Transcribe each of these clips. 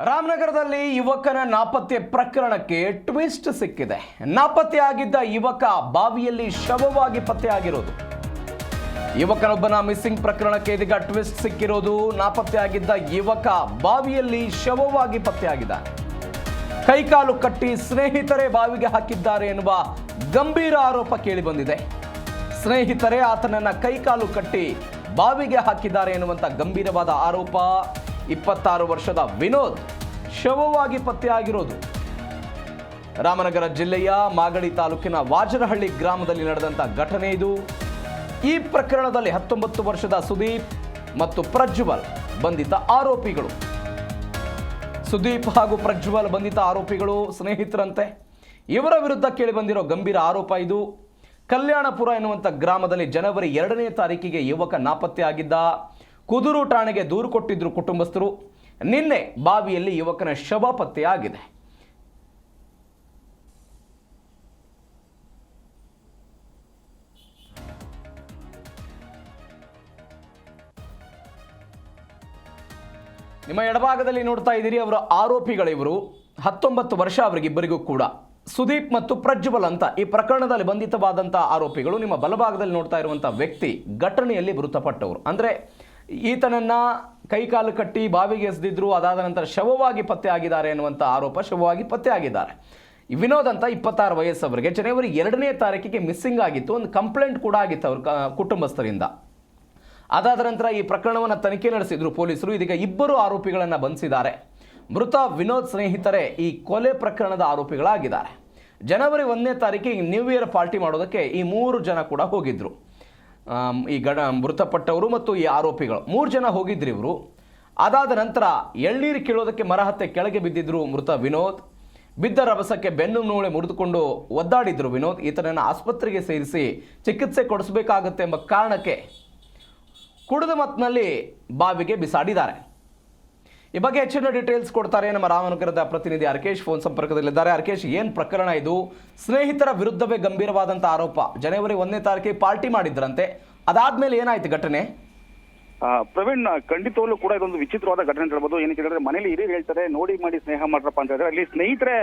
ರಾಮನಗರದಲ್ಲಿ ಯುವಕನ ನಾಪತ್ತೆ ಪ್ರಕರಣಕ್ಕೆ ಟ್ವಿಸ್ಟ್ ಸಿಕ್ಕಿದೆ. ನಾಪತ್ತೆಯಾಗಿದ್ದ ಯುವಕ ಬಾವಿಯಲ್ಲಿ ಶವವಾಗಿ ಪತ್ತೆಯಾಗಿರೋದು. ಯುವಕನೊಬ್ಬನ ಮಿಸ್ಸಿಂಗ್ ಪ್ರಕರಣಕ್ಕೆ ಇದೀಗ ಟ್ವಿಸ್ಟ್ ಸಿಕ್ಕಿರೋದು. ನಾಪತ್ತೆಯಾಗಿದ್ದ ಯುವಕ ಬಾವಿಯಲ್ಲಿ ಶವವಾಗಿ ಪತ್ತೆಯಾಗಿದ್ದಾನೆ. ಕೈಕಾಲು ಕಟ್ಟಿ ಸ್ನೇಹಿತರೇ ಬಾವಿಗೆ ಹಾಕಿದ್ದಾರೆ ಎನ್ನುವ ಗಂಭೀರ ಆರೋಪ ಕೇಳಿಬಂದಿದೆ. ಸ್ನೇಹಿತರೇ ಆತನನ್ನ ಕೈಕಾಲು ಕಟ್ಟಿ ಬಾವಿಗೆ ಹಾಕಿದ್ದಾರೆ ಎನ್ನುವಂತ ಗಂಭೀರವಾದ ಆರೋಪ. 26 ವರ್ಷದ ವಿನೋದ್ ಶವವಾಗಿ ಪತ್ತೆಯಾಗಿರೋದು. ರಾಮನಗರ ಜಿಲ್ಲೆಯ ಮಾಗಡಿ ತಾಲೂಕಿನ ವಾಜರಹಳ್ಳಿ ಗ್ರಾಮದಲ್ಲಿ ನಡೆದಂಥ ಘಟನೆ ಇದು. ಈ ಪ್ರಕರಣದಲ್ಲಿ 19 ವರ್ಷದ ಸುದೀಪ್ ಮತ್ತು ಪ್ರಜ್ವಲ್ ಬಂಧಿತ ಆರೋಪಿಗಳು. ಸುದೀಪ್ ಹಾಗೂ ಪ್ರಜ್ವಲ್ ಬಂಧಿತ ಆರೋಪಿಗಳು ಸ್ನೇಹಿತರಂತೆ. ಇವರ ವಿರುದ್ಧ ಕೇಳಿಬಂದಿರೋ ಗಂಭೀರ ಆರೋಪ ಇದು. ಕಲ್ಯಾಣಪುರ ಎನ್ನುವಂಥ ಗ್ರಾಮದಲ್ಲಿ ಜನವರಿ 2ನೇ ತಾರೀಕಿಗೆ ಯುವಕ ನಾಪತ್ತೆಯಾಗಿದ್ದ. ಕುದೂರು ಠಾಣೆಗೆ ದೂರು ಕೊಟ್ಟಿದ್ರು ಕುಟುಂಬಸ್ಥರು. ನಿನ್ನೆ ಬಾವಿಯಲ್ಲಿ ಯುವಕನ ಶವ ಪತ್ತೆಯಾಗಿದೆ. ನಿಮ್ಮ ಎಡಭಾಗದಲ್ಲಿ ನೋಡ್ತಾ ಇದ್ದೀರಿ, ಅವರ ಆರೋಪಿಗಳಿವರು. 19 ವರ್ಷ ಅವರಿಗಿಬ್ಬರಿಗೂ ಕೂಡ. ಸುದೀಪ್ ಮತ್ತು ಪ್ರಜ್ವಲ್ ಅಂತ ಈ ಪ್ರಕರಣದಲ್ಲಿ ಬಂಧಿತವಾದಂಥ ಆರೋಪಿಗಳು. ನಿಮ್ಮ ಬಲಭಾಗದಲ್ಲಿ ನೋಡ್ತಾ ಇರುವಂಥ ವ್ಯಕ್ತಿ ಘಟನೆಯಲ್ಲಿ ಮೃತಪಟ್ಟವರು. ಅಂದರೆ ಈತನನ್ನ ಕೈಕಾಲು ಕಟ್ಟಿ ಬಾವಿಗೆ ಎಸೆದಿದ್ರು. ಅದಾದ ನಂತರ ಶವವಾಗಿ ಪತ್ತೆ ಆಗಿದ್ದಾರೆ ಎನ್ನುವಂಥ ಆರೋಪ. ಶವವಾಗಿ ಪತ್ತೆ ಆಗಿದ್ದಾರೆ. ವಿನೋದ್ ಅಂತ 26 ವಯಸ್ಸವರಿಗೆ ಜನವರಿ 2ನೇ ತಾರೀಕಿಗೆ ಮಿಸ್ಸಿಂಗ್ ಆಗಿತ್ತು. ಒಂದು ಕಂಪ್ಲೇಂಟ್ ಕೂಡ ಆಗಿತ್ತು ಅವ್ರ ಕುಟುಂಬಸ್ಥರಿಂದ. ಅದಾದ ನಂತರ ಈ ಪ್ರಕರಣವನ್ನು ತನಿಖೆ ನಡೆಸಿದ್ರು ಪೊಲೀಸರು. ಇದೀಗ ಇಬ್ಬರು ಆರೋಪಿಗಳನ್ನು ಬಂಧಿಸಿದ್ದಾರೆ. ಮೃತ ವಿನೋದ್ ಸ್ನೇಹಿತರೇ ಈ ಕೊಲೆ ಪ್ರಕರಣದ ಆರೋಪಿಗಳಾಗಿದ್ದಾರೆ. ಜನವರಿ 1ನೇ ತಾರೀಕಿಗೆ ನ್ಯೂ ಇಯರ್ ಪಾರ್ಟಿ ಮಾಡೋದಕ್ಕೆ ಈ 3 ಜನ ಕೂಡ ಹೋಗಿದ್ರು. ಈ ಮೃತಪಟ್ಟವರು ಮತ್ತು ಈ ಆರೋಪಿಗಳು 3 ಜನ ಹೋಗಿದ್ರು ಇವರು. ಅದಾದ ನಂತರ ಎಳ್ನೀರು ಕೀಳೋದಕ್ಕೆ ಮರ ಹತ್ತೆ ಕೆಳಗೆ ಬಿದ್ದಿದ್ರು ಮೃತ ವಿನೋದ್. ಬಿದ್ದ ರಭಸಕ್ಕೆ ಬೆನ್ನು ಮೂಳೆ ಮುರಿದುಕೊಂಡು ಒದ್ದಾಡಿದ್ರು ವಿನೋದ್. ಈತನನ್ನು ಆಸ್ಪತ್ರೆಗೆ ಸೇರಿಸಿ ಚಿಕಿತ್ಸೆ ಕೊಡಿಸಬೇಕಾಗುತ್ತೆ ಎಂಬ ಕಾರಣಕ್ಕೆ ಕುಡಿದ ಮತ್ತಿನಲ್ಲಿ ಬಾವಿಗೆ ಬಿಸಾಡಿದ್ದಾರೆ. ಈ ಬಗ್ಗೆ ಹೆಚ್ಚಿನ ಡೀಟೇಲ್ಸ್ ಕೊಡ್ತಾರೆ ನಮ್ಮ ರಾಮನಗರದ ಪ್ರತಿನಿಧಿ ಅರ್ಕೇಶ್ ಫೋನ್ ಸಂಪರ್ಕದಲ್ಲಿದ್ದಾರೆ. ಅರ್ಕೇಶ್, ಏನು ಪ್ರಕರಣ ಇದು? ಸ್ನೇಹಿತರ ವಿರುದ್ಧವೇ ಗಂಭೀರವಾದಂಥ ಆರೋಪ. ಜನವರಿ 1ನೇ ತಾರೀಕಿಗೆ ಪಾರ್ಟಿ ಮಾಡಿದ್ರಂತೆ. ಅದಾದ್ಮೇಲೆ ಏನಾಯ್ತು ಘಟನೆ? ಪ್ರವೀಣ್, ಖಂಡಿತವಲ್ಲೂ ಕೂಡ ಇದೊಂದು ವಿಚಿತ್ರವಾದ ಘಟನೆ ಅಂತ ಹೇಳ್ಬೋದು. ಏನಕ್ಕೆ ಹೇಳಿದ್ರೆ, ಮನೇಲಿ ಹಿರಿಯರು ಹೇಳ್ತಾರೆ ನೋಡಿ ಮಾಡಿ ಸ್ನೇಹ ಮಾಡ್ರಪ್ಪ ಅಂತ ಹೇಳಿದ್ರೆ, ಅಲ್ಲಿ ಸ್ನೇಹಿತರೆ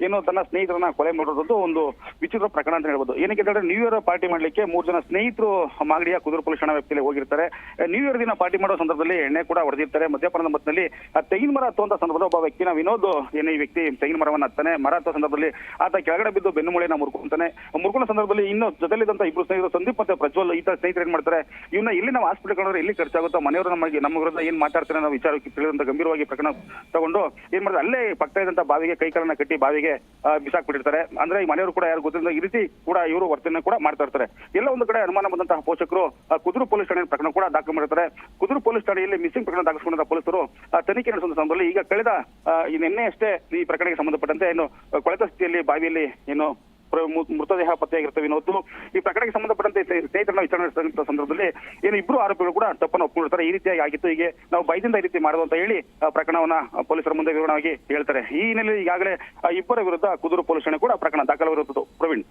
ಏನು ತನ್ನ ಸ್ನೇಹಿತರನ್ನ ಕೊಲೆ ಮಾಡಿರೋದು ಒಂದು ವಿಚಿತ್ರ ಪ್ರಕರಣ ಅಂತ ಹೇಳ್ಬೋದು. ಏನಕ್ಕೆ ಹೇಳಿದ್ರೆ, ನ್ಯೂ ಇಯರ್ ಪಾರ್ಟಿ ಮಾಡ್ಲಿಕ್ಕೆ 3 ಜನ ಸ್ನೇಹಿತರು ಮಾಗಡಿಯ ಕುದೂರು ಪೊಲೀಸ್ ಠಾಣಾ ವ್ಯಾಪ್ತಿಯಲ್ಲಿ ಹೋಗಿರ್ತಾರೆ. ನ್ಯೂ ಇಯರ್ ದಿನ ಪಾರ್ಟಿ ಮಾಡೋ ಸಂದರ್ಭದಲ್ಲಿ ಎಣ್ಣೆ ಕೂಡ ಹೊಡೆದಿರ್ತಾರೆ. ಮದ್ಯಪಾನದ ಮತ್ತಿನಲ್ಲಿ ತೆಂಗಿನ ಮರ ಹತ್ತುವಂತ ಸಂದರ್ಭದಲ್ಲಿ ಒಬ್ಬ ವ್ಯಕ್ತಿನ ವಿನೋದ್ ಈ ವ್ಯಕ್ತಿ ತೆಂಗಿನ ಮರವನ್ನು ಹತ್ತಾನೆ. ಮರ ಹತ್ತೋ ಸಂದರ್ಭದಲ್ಲಿ ಆತ ಕೆಳಗಡೆ ಬಿದ್ದು ಬೆನ್ನು ಮೂಳೆನ ಮುರ್ಕೊಂತಾನೆ. ಮುರ್ಕೊಂಡ ಸಂದರ್ಭದಲ್ಲಿ ಇನ್ನು ಜೊತೆಲಿದ್ದಂತ ಇಬ್ರು ಸ್ನೇಹಿತರು ಸಂದೀಪ್ ಮತ್ತೆ ಪ್ರಜ್ವಲ್, ಈತ ಸ್ನೇಹಿತರು ಏನ್ ಮಾಡ್ತಾರೆ, ಇವನ್ನ ಇಲ್ಲಿ ನಾವು ಹಾಸ್ಪಿಟಲ್ ಕಂಡ್ರೆ ಇಲ್ಲಿ ಖರ್ಚಾಗುತ್ತೆ, ಮನೆಯವರು ನಮ್ಮ ವಿರುದ್ಧ ಏನ್ ಮಾತಾಡ್ತಾರೆ ನಾವು ವಿಚಾರಕ್ಕೆ ತಿಳಿದಂತ ಗಂಭೀರವಾಗಿ ಪ್ರಕರಣ ತಗೊಂಡು ಏನ್ ಮಾಡಿದ್ರೆ ಅಲ್ಲೇ ಪಕ್ಕ ಇದ್ದಂತ ಬಾವಿಗೆ ಕೈಕಾಲನ್ನ ಕಟ್ಟಿ ಬಾವಿಗೆ ಬಿಸಾಕ್ಬಿಟ್ಟಿರ್ತಾರೆ. ಅಂದ್ರೆ ಈ ಮನೆಯವರು ಕೂಡ ಯಾರು ಗೊತ್ತಿಲ್ಲ, ಈ ರೀತಿ ಕೂಡ ಇವರು ವರ್ತನೆ ಕೂಡ ಮಾಡ್ತಾ ಇರ್ತಾರೆ. ಎಲ್ಲ ಒಂದು ಕಡೆ ಅನುಮಾನ ಬಂದಂತಹ ಪೋಷಕರು ಕುದೂರು ಪೊಲೀಸ್ ಠಾಣೆ ಪ್ರಕರಣ ಕೂಡ ದಾಖಲು ಮಾಡಿರ್ತಾರೆ. ಕುದೂರು ಪೊಲೀಸ್ ಠಾಣೆಯಲ್ಲಿ ಮಿಸ್ಸಿಂಗ್ ಪ್ರಕರಣ ದಾಖಲಿಸಿಕೊಂಡ ಪೊಲೀಸರು ತನಿಖೆ ನಡೆಸುವ ಸಂದರ್ಭದಲ್ಲಿ ಈಗ ಕಳೆದ ನಿನ್ನೆ ಅಷ್ಟೇ ಈ ಪ್ರಕರಣಕ್ಕೆ ಸಂಬಂಧಪಟ್ಟಂತೆ ಏನು ಕೊಳೆತ ಸ್ಥಿತಿಯಲ್ಲಿ ಬಾವಿಯಲ್ಲಿ ಏನು ಮೃತದೇಹ ಪತ್ತೆಯಾಗಿರ್ತವೆ ವಿನೋದ್. ಈ ಪ್ರಕರಣಕ್ಕೆ ಸಂಬಂಧಪಟ್ಟಂತೆ ಸ್ನೇಹಿತರನ್ನ ವಿಚಾರಣೆ ನಡೆಸಿದ ಸಂದರ್ಭದಲ್ಲಿ ಏನು ಇಬ್ಬರು ಆರೋಪಿಗಳು ಕೂಡ ತಪ್ಪನ್ನು ಒಪ್ಪಿಕೊಳ್ತಾರೆ. ಈ ರೀತಿಯಾಗಿ ಆಗಿತ್ತು, ಹೀಗೆ ನಾವು ಭಯದಿಂದ ಈ ರೀತಿ ಮಾಡೋದು ಅಂತ ಹೇಳಿ ಪ್ರಕರಣವನ್ನ ಪೊಲೀಸರ ಮುಂದೆ ವಿವರಣವಾಗಿ ಹೇಳ್ತಾರೆ. ಈ ಹಿನ್ನೆಲೆಯಲ್ಲಿ ಈಗಾಗಲೇ ಇಬ್ಬರ ವಿರುದ್ಧ ಕುದೂರು ಪೊಲೀಸ್ ಠಾಣೆ ಕೂಡ ಪ್ರಕರಣ ದಾಖಲಾಗಿರುತ್ತದೆ. ಪ್ರವೀಣ್,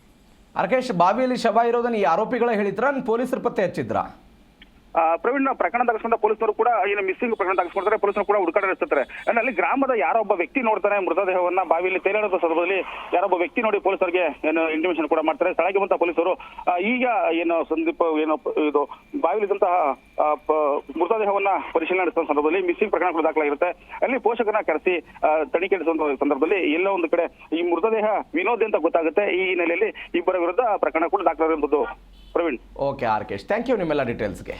ಅರ್ಕೇಶ್, ಬಾವಿಯಲ್ಲಿ ಶವ ಇರೋದನ್ನ ಈ ಆರೋಪಿಗಳ ಹೇಳಿದ್ರ ಪೊಲೀಸರು ಪತ್ತೆ ಹಚ್ಚಿದ್ರ? ಪ್ರವೀಣ್, ಪ್ರಕರಣ ದಾಖಲಿಸಿಕೊಂಡ ಪೊಲೀಸರು ಕೂಡ ಏನು ಮಿಸ್ಸಿಂಗ್ ಪ್ರಕರಣ ದಾಖಲಿಸ್ಕೊಳ್ತಾರೆ. ಪೊಲೀಸರು ಕೂಡ ಹುಡುಕಾಟ ನಡೆಸುತ್ತಾರೆ. ಅಲ್ಲಿ ಗ್ರಾಮದ ಯಾರೊಬ್ಬ ವ್ಯಕ್ತಿ ನೋಡ್ತಾನೆ ಮೃತದೇಹವನ್ನ ಬಾವಿಯಲ್ಲಿ ತೇಲಾಡುವ ಸಂದರ್ಭದಲ್ಲಿ ಯಾರೊಬ್ಬ ವ್ಯಕ್ತಿ ನೋಡಿ ಪೊಲೀಸರಿಗೆ ಏನು ಇಂಟಿಮೇಷನ್ ಕೂಡ ಮಾಡ್ತಾರೆ. ಸ್ಥಳಕ್ಕೆ ಬಂದ ಪೊಲೀಸರು ಈಗ ಏನು ಸಂದೀಪ್ ಏನು ಇದು ಬಾವಿಲಿದ್ದಂತಹ ಮೃತದೇಹವನ್ನ ಪರಿಶೀಲನೆ ನಡೆಸುವ ಸಂದರ್ಭದಲ್ಲಿ ಮಿಸ್ಸಿಂಗ್ ಪ್ರಕರಣ ಕೂಡ ದಾಖಲಾಗಿರುತ್ತೆ. ಅಲ್ಲಿ ಪೋಷಕರನ್ನ ಕರೆಸಿ ತನಿಖೆ ನಡೆಸುವ ಸಂದರ್ಭದಲ್ಲಿ ಎಲ್ಲೋ ಒಂದು ಕಡೆ ಈ ಮೃತದೇಹ ವಿನೋದ್ ಅಂತ ಗೊತ್ತಾಗುತ್ತೆ. ಈ ಹಿನ್ನೆಲೆಯಲ್ಲಿ ಇಬ್ಬರ ವಿರುದ್ಧ ಪ್ರಕರಣ ಕೂಡ ದಾಖಲಾಗಿರುವುದು. ಪ್ರವೀಣ್, ಓಕೆ ಆರ್ಕೇಶ್, ಥ್ಯಾಂಕ್ ಯು ನಿಮ್ಮೆಲ್ಲ ಡೀಟೇಲ್ಸ್ಗೆ.